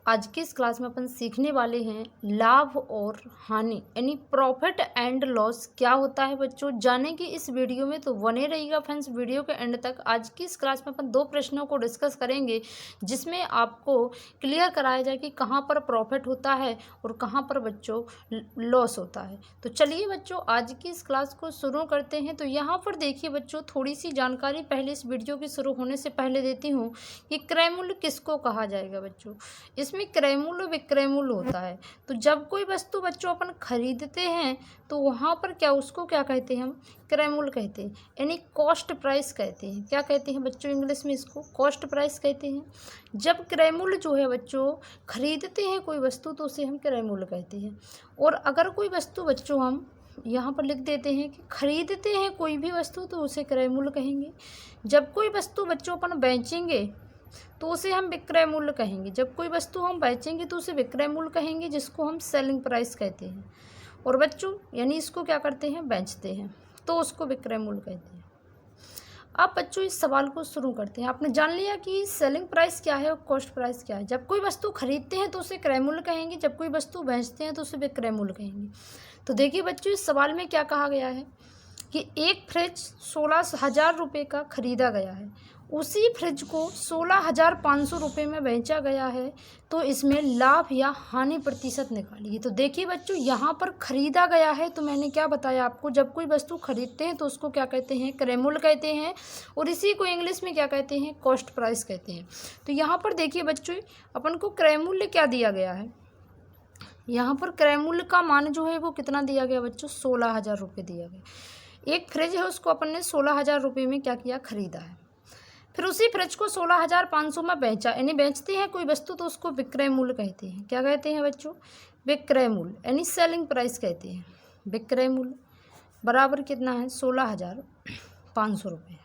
आज की इस क्लास में अपन सीखने वाले हैं लाभ और हानि यानी प्रॉफिट एंड लॉस क्या होता है बच्चों। जाने की इस वीडियो में तो बने रहिएगा फ्रेंड्स वीडियो के एंड तक। आज की इस क्लास में अपन दो प्रश्नों को डिस्कस करेंगे जिसमें आपको क्लियर कराया जाए कि कहाँ पर प्रॉफिट होता है और कहाँ पर बच्चों लॉस होता है। तो चलिए बच्चों आज की इस क्लास को शुरू करते हैं। तो यहाँ पर देखिए बच्चों, थोड़ी सी जानकारी पहले इस वीडियो के शुरू होने से पहले देती हूँ कि क्रय मूल्य किसको कहा जाएगा बच्चों। इसमें क्रय मूल्य विक्रय मूल्य होता है। तो जब कोई वस्तु बच्चों अपन खरीदते हैं तो वहाँ पर क्या उसको क्या कहते हैं, हम क्रय मूल्य कहते हैं, यानी कॉस्ट प्राइस कहते हैं। क्या कहते हैं बच्चों इंग्लिश में, इसको कॉस्ट प्राइस कहते हैं। जब क्रय मूल्य जो है बच्चों खरीदते हैं कोई वस्तु तो उसे हम क्रय मूल्य कहते हैं। और अगर कोई वस्तु बच्चों हम यहाँ पर लिख देते हैं कि खरीदते हैं कोई भी वस्तु तो उसे क्रय मूल्य कहेंगे। जब कोई वस्तु बच्चों अपन बेचेंगे तो उसे हम विक्रय मूल्य कहेंगे। जब कोई वस्तु हम बेचेंगे तो उसे विक्रय मूल्य कहेंगे, जिसको हम सेलिंग प्राइस कहते हैं। और बच्चों यानी इसको क्या करते हैं, बेचते हैं, तो उसको विक्रय मूल्य कहते हैं। अब बच्चों इस सवाल को शुरू करते हैं। आपने जान लिया कि सेलिंग प्राइस क्या है और कॉस्ट प्राइस क्या है। जब कोई वस्तु खरीदते हैं तो उसे क्रय मूल्य कहेंगे, जब कोई वस्तु बेचते हैं तो उसे विक्रय मूल्य कहेंगे। तो देखिए बच्चों इस सवाल में क्या कहा गया है कि एक फ्रिज 16,000 रुपये का खरीदा गया है, उसी फ्रिज को 16,500 रुपये में बेचा गया है, तो इसमें लाभ या हानि प्रतिशत निकालिए। तो देखिए बच्चों यहाँ पर खरीदा गया है, तो मैंने क्या बताया आपको, जब कोई वस्तु खरीदते हैं तो उसको क्या कहते हैं, क्रय मूल्य कहते हैं, और इसी को इंग्लिश में क्या कहते हैं, कॉस्ट प्राइस कहते हैं। तो यहाँ पर देखिए बच्चों अपन को क्रय मूल्य क्या दिया गया है, यहाँ पर क्रय मूल्य का मान जो है वो कितना दिया गया बच्चों, 16,000 रुपये दिया गया। एक फ्रिज है उसको अपन ने 16,000 रुपये में क्या किया, खरीदा है। फिर उसी फ्रिज को 16,500 में बेचा, यानी बेचते हैं कोई वस्तु तो उसको विक्रय मूल्य कहते हैं। क्या कहते हैं बच्चों, विक्रय मूल्य यानी सेलिंग प्राइस कहते हैं। विक्रय मूल्य बराबर कितना है, 16,500 रुपये।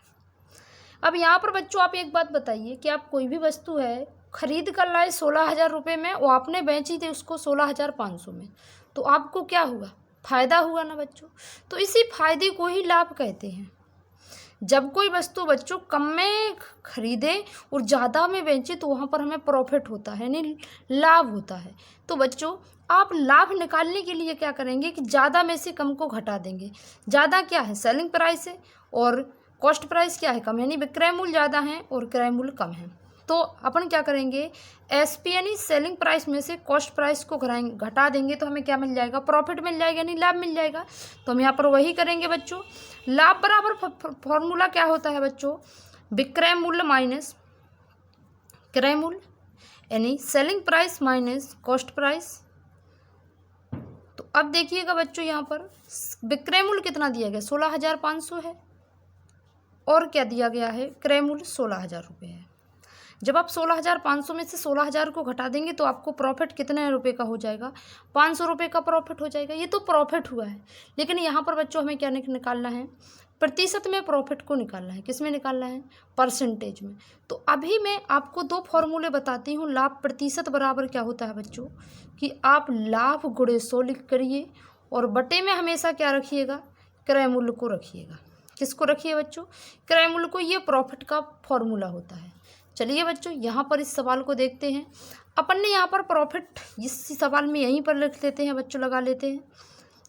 अब यहाँ पर बच्चों आप एक बात बताइए कि आप कोई भी वस्तु है खरीद कर लाए 16,000 रुपये में, वो आपने बेची थी उसको 16,500 में, तो आपको क्या हुआ, फायदा हुआ ना बच्चों। तो इसी फायदे को ही लाभ कहते हैं। जब कोई वस्तु बच्चों कम में खरीदे और ज़्यादा में बेचे तो वहाँ पर हमें प्रॉफिट होता है, यानी लाभ होता है। तो बच्चों आप लाभ निकालने के लिए क्या करेंगे कि ज़्यादा में से कम को घटा देंगे। ज़्यादा क्या है, सेलिंग प्राइस है, और कॉस्ट प्राइस क्या है, कम, यानी विक्रय मूल्य ज़्यादा है और क्रय मूल्य कम है। तो अपन क्या करेंगे, एसपी यानी सेलिंग प्राइस में से कॉस्ट प्राइस को घटा देंगे तो हमें क्या मिल जाएगा, प्रॉफिट मिल जाएगा, यानी लाभ मिल जाएगा। तो हम यहाँ पर वही करेंगे बच्चों। लाभ बराबर फॉर्मूला क्या होता है बच्चों, विक्रय मूल्य माइनस क्रय मूल्य, यानी selling price minus cost price. तो अब देखिएगा बच्चों यहाँ पर विक्रय मूल्य कितना दिया गया, 16,500 है, और क्या दिया गया है, क्रय मूल्य 16,000 रुपये है। जब आप 16,500 में से 16,000 को घटा देंगे तो आपको प्रॉफिट कितने रुपए का हो जाएगा, 500 रुपये का प्रॉफिट हो जाएगा। ये तो प्रॉफिट हुआ है, लेकिन यहाँ पर बच्चों हमें क्या निकालना है, प्रतिशत में प्रॉफिट को निकालना है। किस में निकालना है, परसेंटेज में। तो अभी मैं आपको दो फॉर्मूले बताती हूँ। लाभ प्रतिशत बराबर क्या होता है बच्चों, कि आप लाभ गुणे 100 लिख करिए और बटे में हमेशा क्या रखिएगा, क्रय मूल्य को रखिएगा। किसको रखिए बच्चों, क्रय मूल्य को। ये प्रॉफिट का फॉर्मूला होता है। चलिए बच्चों यहाँ पर इस सवाल को देखते हैं। अपन ने यहाँ पर प्रॉफिट इस सवाल में यहीं पर लिख लेते हैं बच्चों, लगा लेते हैं।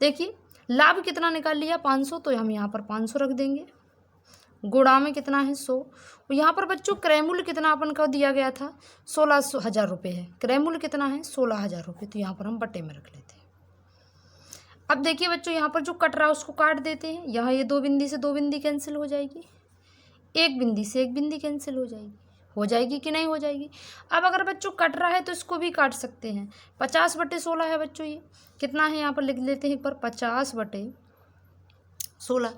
देखिए लाभ कितना निकाल लिया, 500, तो हम यहाँ पर 500 रख देंगे। गुणा में कितना है, 100। और यहाँ पर बच्चों क्रय मूल्य कितना अपन को दिया गया था, 16,000 रुपये है। क्रय मूल्य कितना है, 16,000 रुपये, तो यहाँ पर हम बटे में रख लेते हैं। अब देखिए बच्चों यहाँ पर जो कट रहा है उसको काट देते हैं। यहाँ ये दो बिंदी से दो बिंदी कैंसिल हो जाएगी, एक बिंदी से एक बिंदी कैंसिल हो जाएगी कि नहीं हो जाएगी। अब अगर बच्चों कट रहा है तो इसको भी काट सकते हैं। 50/16 है बच्चों, ये कितना है, यहाँ पर लिख लेते हैं एक बार, 50/16।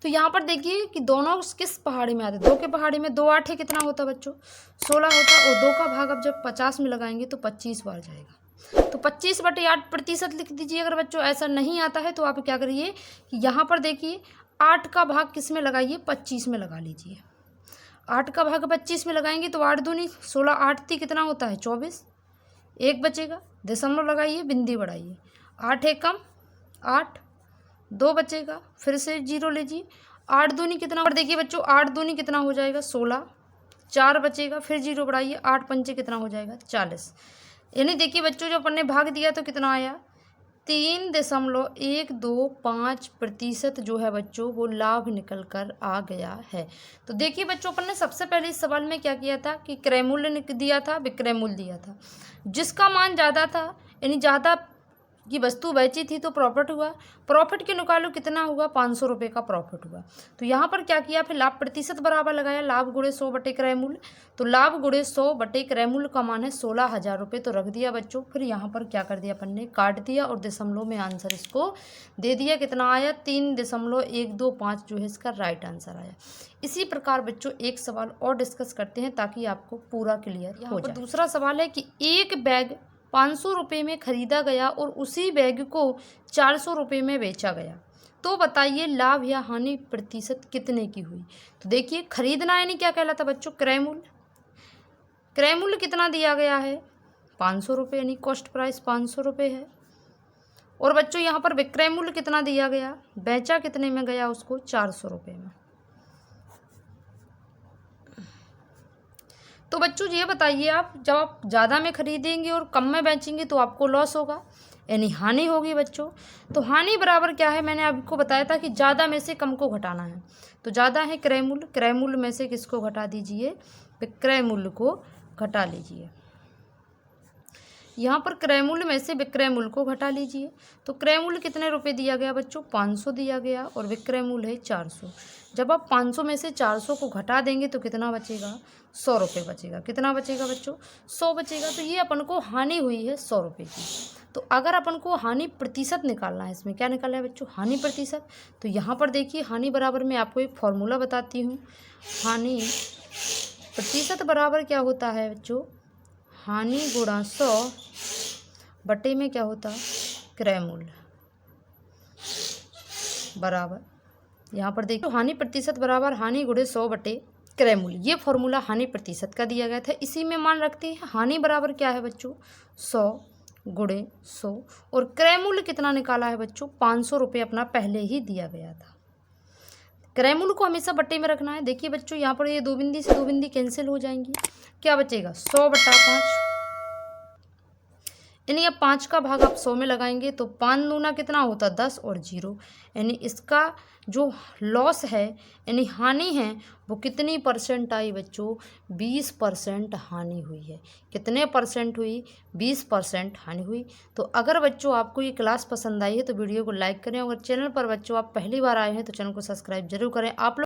तो यहाँ पर देखिए कि दोनों किस पहाड़ी में आते हैं, 2 के पहाड़ी में 2 8 कितना होता है बच्चों, 16 होता है। और 2 का भाग अब जब 50 में लगाएंगे तो 25 बार जाएगा। तो 25/8 प्रतिशत लिख दीजिए। अगर बच्चों ऐसा नहीं आता है तो आप क्या करिए कि यहाँ पर देखिए 8 का भाग किस में लगाइए, 25 में लगा लीजिए। 8 का भाग 25 में लगाएंगे तो 8 दूनी 16, 8 ती कितना होता है, 24, एक बचेगा, दशमलव लगाइए, बिंदी बढ़ाइए, 8 एक कम 8, 2 बचेगा, फिर से 0 लीजिए, 8 दूनी कितना, और देखिए बच्चों 8 दूनी कितना हो जाएगा, 16, 4 बचेगा, फिर 0 बढ़ाइए, 8 पंचे कितना हो जाएगा, 40, यानी देखिए बच्चों, जो अपन ने भाग दिया तो कितना आया, 3.125% जो है बच्चों वो लाभ निकल कर आ गया है। तो देखिए बच्चों, अपन ने सबसे पहले इस सवाल में क्या किया था कि क्रय मूल्य दिया था, विक्रय मूल्य दिया था। जिसका मान ज़्यादा था, यानी ज़्यादा की वस्तु बेची थी तो प्रॉफिट हुआ। प्रॉफिट के निकालो कितना हुआ, 500 रुपये का प्रॉफिट हुआ। तो यहाँ पर क्या किया, फिर लाभ प्रतिशत बराबर लगाया, लाभ गुणे 100 बटे क्रय मूल्य। तो लाभ गुणे 100 बटे क्रय मूल्य का मान है 16,000 रुपये, तो रख दिया बच्चों। फिर यहाँ पर क्या कर दिया अपन ने, काट दिया और दशमलव में आंसर इसको दे दिया। कितना आया, 3.125 जो है इसका राइट आंसर आया। इसी प्रकार बच्चों एक सवाल और डिस्कस करते हैं ताकि आपको पूरा क्लियर हो जाए। दूसरा सवाल है कि एक बैग 500 रुपये में खरीदा गया और उसी बैग को 400 रुपये में बेचा गया, तो बताइए लाभ या हानि प्रतिशत कितने की हुई। तो देखिए, खरीदना यानी क्या कहलाता बच्चों, क्रय मूल्य। क्रय मूल्य कितना दिया गया है, 500 रुपये, यानी कॉस्ट प्राइस 500 रुपये है। और बच्चों यहाँ पर विक्रय मूल्य कितना दिया गया, बेचा कितने में गया उसको, 400 रुपये में। तो बच्चों ये बताइए आप, जब आप ज़्यादा में खरीदेंगे और कम में बेचेंगे तो आपको लॉस होगा, यानी हानि होगी बच्चों। तो हानि बराबर क्या है, मैंने आपको बताया था कि ज़्यादा में से कम को घटाना है। तो ज़्यादा है क्रय मूल्य, क्रय मूल्य में से किसको घटा दीजिए, विक्रय मूल्य को घटा लीजिए। यहाँ पर क्रय मूल्य में से विक्रय मूल्य को घटा लीजिए। तो क्रय मूल्य कितने रुपए दिया गया बच्चों, 500 दिया गया, और विक्रय मूल्य है 400। जब आप 500 में से 400 को घटा देंगे तो कितना बचेगा, 100 रुपये बचेगा। कितना बचेगा बच्चों, 100 बचेगा। तो ये अपन को हानि हुई है 100 रुपये की। तो अगर अपन को हानि प्रतिशत निकालना है, इसमें क्या निकालना है बच्चों, हानि प्रतिशत। तो यहाँ पर देखिए, हानि बराबर मैं आपको एक फॉर्मूला बताती हूँ। हानि प्रतिशत बराबर क्या होता है बच्चों, हानि गुणा 100 बटे में क्या होता है, क्रय मूल्य, बराबर। यहाँ पर देखिए, हानि प्रतिशत बराबर हानि गुणे 100 बटे क्रय मूल्य। ये फॉर्मूला हानि प्रतिशत का दिया गया था, इसी में मान रखते हैं। हानि बराबर क्या है बच्चों, 100 गुणे 100, और क्रय मूल्य कितना निकाला है बच्चों, 500 रुपये अपना पहले ही दिया गया था। क्रय मूल्य को हमेशा बट्टे में रखना है। देखिए बच्चों, यहाँ पर ये 2 बिंदी से 2 बिंदी कैंसिल हो जाएंगी, क्या बचेगा, 100 बटा 5। यानी अब 5 का भाग आप 100 में लगाएंगे तो 5 दूना कितना होता, 10 और 0, यानी इसका जो लॉस है यानी हानि है वो कितनी परसेंट आई बच्चों, 20% हानि हुई है। कितने परसेंट हुई, 20% हानि हुई। तो अगर बच्चों आपको ये क्लास पसंद आई है तो वीडियो को लाइक करें। अगर चैनल पर बच्चों आप पहली बार आए हैं तो चैनल को सब्सक्राइब जरूर करें। आप लोग